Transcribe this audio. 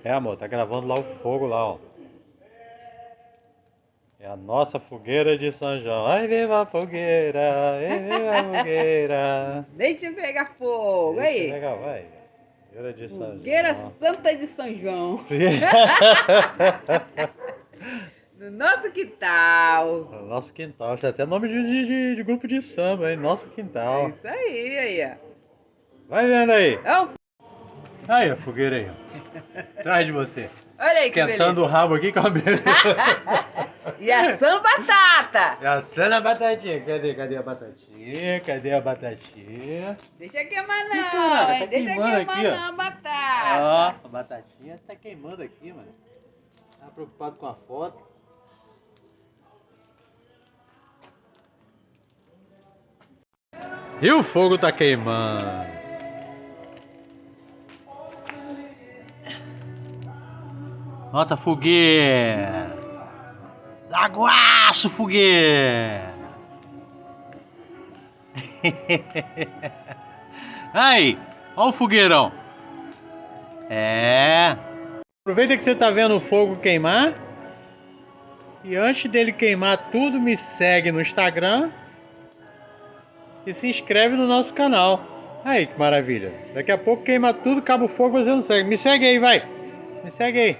É, amor, tá gravando lá o fogo lá, ó. É a nossa fogueira de São João. Ai, viva a fogueira, ai, viva a fogueira. Deixa eu pegar fogo, Deixa eu aí. pegar, vai. Fogueira de São Fogueira João. Santa de São João. No nosso quintal. Nosso quintal, tem até nome de grupo de samba, hein? Nosso É quintal. isso aí, ó. Vai vendo aí. Ó, Aí a fogueira aí, ó. Atrás de você. olha aí que Esquentando o beleza. rabo aqui com a beleza. E assando batata. E assando a batatinha. Cadê a batatinha? Cadê a batatinha? Deixa queimar Ih, não, caraca, hein? tá Deixa queimando queimar aqui, ó. não a batata. Ó, a batatinha tá queimando aqui, mano. Tá preocupado com a foto. E o fogo tá queimando. Nossa, fogueira. Lagoaço, fogueira. Aí, ó o fogueirão. É. Aproveita que você tá vendo o fogo queimar. E antes dele queimar tudo, me segue no Instagram. E se inscreve no nosso canal. Aí, que maravilha. Daqui a pouco queima tudo, acaba o fogo, você não segue. Me segue aí, vai. Me segue aí.